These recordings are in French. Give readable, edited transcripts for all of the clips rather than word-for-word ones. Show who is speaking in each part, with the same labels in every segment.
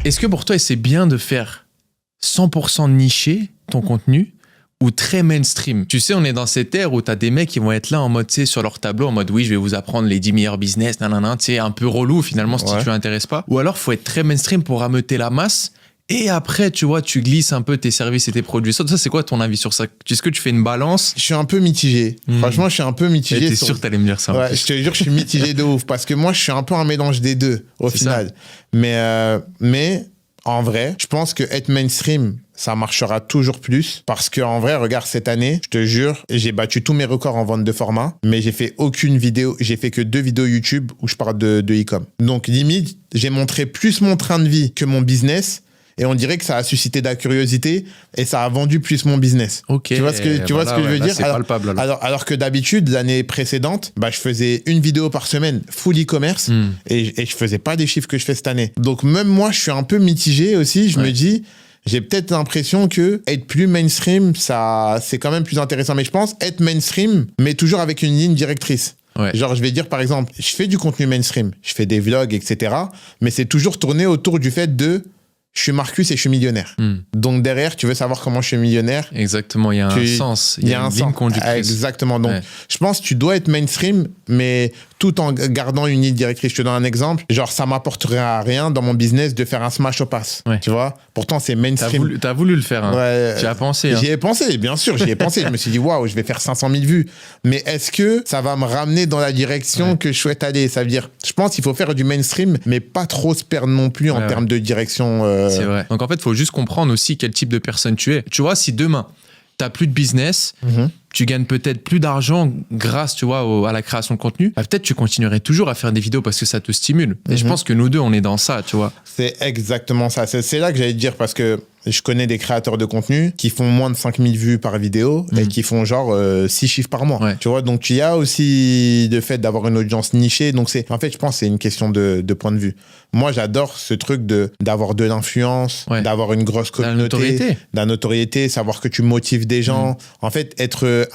Speaker 1: Est-ce que pour toi, c'est bien de faire 100% niché ton contenu ou très mainstream? Tu sais, on est dans cette ère où t'as des mecs qui vont être là en mode, tu sais, sur leur tableau, en mode, oui, je vais vous apprendre les 10 meilleurs business, nanana, tu sais, un peu relou finalement, si tu n'intéresses pas. Ou alors, faut être très mainstream pour rameuter la masse. Et après, tu vois, tu glisses un peu tes services et tes produits. Ça, c'est quoi ton avis sur ça? Est-ce que tu fais une balance?
Speaker 2: Je suis un peu mitigé. Franchement, je suis un peu mitigé.
Speaker 1: T'es sûr que t'allais me dire ça?
Speaker 2: Ouais, je te jure, je suis mitigé de ouf. Parce que moi, je suis un peu un mélange des deux, au final. Mais en vrai, je pense que être mainstream, ça marchera toujours plus. Parce qu'en vrai, regarde, cette année, je te jure, j'ai battu tous mes records en vente de format. Mais j'ai fait aucune vidéo. J'ai fait que 2 vidéos YouTube où je parle de e-com. Donc, limite, j'ai montré plus mon train de vie que mon business. Et on dirait que ça a suscité de la curiosité et ça a vendu plus mon business.
Speaker 1: Ok.
Speaker 2: Tu vois ce que je veux dire?
Speaker 1: C'est palpable.
Speaker 2: Alors que d'habitude, l'année précédente, je faisais une vidéo par semaine full e-commerce et je faisais pas des chiffres que je fais cette année. Donc même moi, je suis un peu mitigé aussi. Je me dis, j'ai peut-être l'impression que être plus mainstream, ça, c'est quand même plus intéressant. Mais je pense être mainstream, mais toujours avec une ligne directrice. Ouais. Genre, je vais dire, par exemple, je fais du contenu mainstream, je fais des vlogs, etc. Mais c'est toujours tourné autour du fait de je suis Marcus et je suis millionnaire. Donc derrière, tu veux savoir comment je suis millionnaire.
Speaker 1: Exactement, il y a un sens. Il y a une ligne conductrice.
Speaker 2: Exactement. Donc, je pense que tu dois être mainstream, mais tout en gardant une ligne directrice. Je te donne un exemple. Genre, ça m'apporterait à rien dans mon business de faire un smash au pass. Ouais. Tu vois? Pourtant, c'est mainstream.
Speaker 1: T'as voulu le faire. Hein. Ouais. Tu y as pensé.
Speaker 2: J'y ai pensé, bien sûr. J'y ai pensé. Je me suis dit, waouh, je vais faire 500 000 vues. Mais est-ce que ça va me ramener dans la direction que je souhaite aller? Ça veut dire, je pense qu'il faut faire du mainstream, mais pas trop se perdre non plus en termes de direction.
Speaker 1: C'est vrai. Donc, en fait, il faut juste comprendre aussi quel type de personne tu es. Tu vois, si demain, t'as plus de business, tu gagnes peut-être plus d'argent grâce, tu vois, à la création de contenu, peut-être tu continuerais toujours à faire des vidéos parce que ça te stimule. Et je pense que nous deux, on est dans ça, tu vois.
Speaker 2: C'est exactement ça. C'est là que j'allais te dire parce que je connais des créateurs de contenu qui font moins de 5000 vues par vidéo et qui font genre 6 chiffres par mois. Ouais. Tu vois, donc il y a aussi le fait d'avoir une audience nichée. Donc en fait, je pense que c'est une question de point de vue. Moi, j'adore ce truc d'avoir de l'influence, d'avoir une grosse communauté, de la notoriété, savoir que tu motives des gens. En fait, être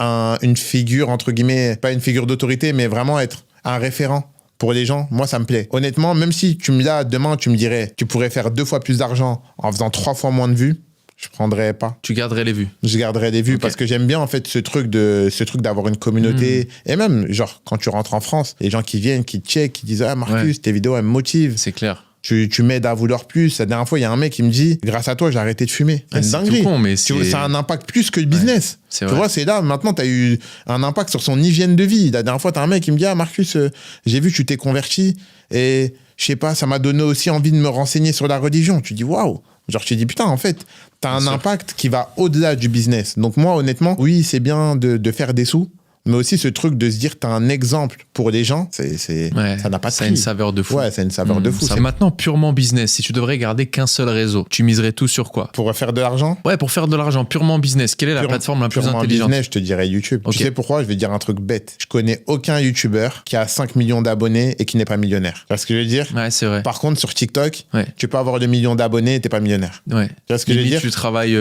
Speaker 2: une figure, entre guillemets, pas une figure d'autorité, mais vraiment être un référent pour les gens, moi, ça me plaît. Honnêtement, même si demain, tu me dirais, tu pourrais faire 2 fois plus d'argent en faisant 3 fois moins de vues, je prendrais pas.
Speaker 1: Tu garderais les vues?
Speaker 2: Je garderais des vues parce que j'aime bien, en fait, ce truc d'avoir une communauté. Et même, genre, quand tu rentres en France, les gens qui viennent, qui te checkent, qui disent, ah, Marcus, tes vidéos, elles me motivent.
Speaker 1: C'est clair.
Speaker 2: Tu m'aides à vouloir plus. La dernière fois, il y a un mec qui me dit, grâce à toi, j'ai arrêté de fumer. C'est une dinguerie.
Speaker 1: Tout con, mais
Speaker 2: ça a un impact plus que le business.
Speaker 1: Tu
Speaker 2: vois, c'est là, maintenant, tu as eu un impact sur son hygiène de vie. La dernière fois, tu as un mec qui me dit, ah, Marcus, j'ai vu que tu t'es converti et je sais pas, ça m'a donné aussi envie de me renseigner sur la religion. Tu dis, waouh. Genre, tu dis, putain, en fait, tu as un impact qui va au-delà du business. Donc, moi, honnêtement, oui, c'est bien de faire des sous. Mais aussi ce truc de se dire t'as un exemple pour les gens, ça n'a pas de prix.
Speaker 1: Ça a une saveur de fou.
Speaker 2: Ouais, c'est une saveur de fou.
Speaker 1: Ça, maintenant, purement business, si tu devrais garder qu'un seul réseau, tu miserais tout sur quoi?
Speaker 2: Pour faire de l'argent?
Speaker 1: Ouais, pour faire de l'argent, purement business. Quelle est la plateforme la plus intelligente?
Speaker 2: Business, je te dirais YouTube. Tu sais pourquoi? Je vais dire un truc bête. Je connais aucun YouTuber qui a 5 millions d'abonnés et qui n'est pas millionnaire. Tu vois ce que je veux dire?
Speaker 1: Ouais, c'est vrai.
Speaker 2: Par contre, sur TikTok, tu peux avoir 2 millions d'abonnés et t'es pas millionnaire.
Speaker 1: Ouais.
Speaker 2: Tu vois ce que je veux dire?
Speaker 1: Tu travailles,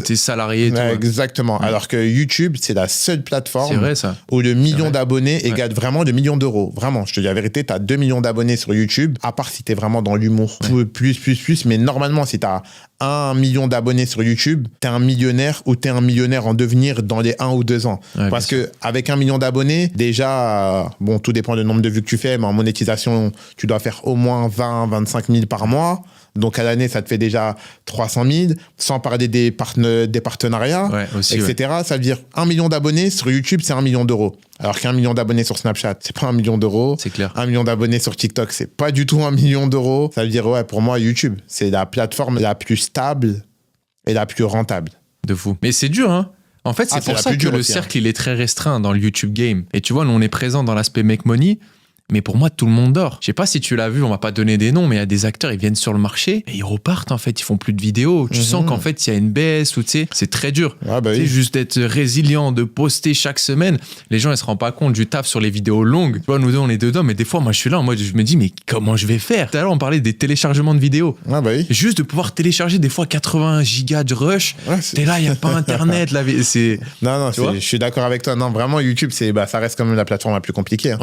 Speaker 1: t'es salarié et tout.
Speaker 2: Exactement. Alors que YouTube, c'est la seule plateforme où le million d'abonnés égale vraiment 2 millions d'euros. Vraiment, je te dis la vérité, tu as 2 millions d'abonnés sur YouTube, à part si tu es vraiment dans l'humour. Plus. Mais normalement, si tu as 1 million d'abonnés sur YouTube, tu es un millionnaire ou tu es un millionnaire en devenir dans les 1 ou 2 ans. Ouais, parce qu'avec 1 million d'abonnés, déjà, bon, tout dépend du nombre de vues que tu fais, mais en monétisation, tu dois faire au moins 20-25 000 par mois. Donc, à l'année, ça te fait déjà 300 000, sans parler des partenariats, etc. Ça veut dire 1 million d'abonnés sur YouTube, c'est 1 million d'euros. Alors qu'1 million d'abonnés sur Snapchat, c'est pas 1 million d'euros.
Speaker 1: C'est clair.
Speaker 2: 1 million d'abonnés sur TikTok, c'est pas du tout 1 million d'euros. Ça veut dire, pour moi, YouTube, c'est la plateforme la plus stable et la plus rentable.
Speaker 1: De fou. Mais c'est dur, hein? En fait, c'est pour ça que le cercle, il est très restreint dans le YouTube game. Et tu vois, nous, on est présent dans l'aspect make money. Mais pour moi, tout le monde dort. Je sais pas si tu l'as vu, on va pas donner des noms, mais il y a des acteurs, ils viennent sur le marché et ils repartent, en fait, ils font plus de vidéos. Tu sens qu'en fait, il y a une baisse ou tu sais, c'est très dur. C'est juste d'être résilient, de poster chaque semaine. Les gens, ils se rendent pas compte du taf sur les vidéos longues. Tu vois, nous deux, on est dedans, mais des fois, moi, je suis là en mode, je me dis, mais comment je vais faire? Tout à l'heure, on parlait des téléchargements de vidéos. Juste de pouvoir télécharger des fois 80 gigas de rush. T'es là, il y a pas Internet.
Speaker 2: Non, je suis d'accord avec toi. Non, vraiment, YouTube, ça reste quand même la plateforme la plus compliquée. Hein.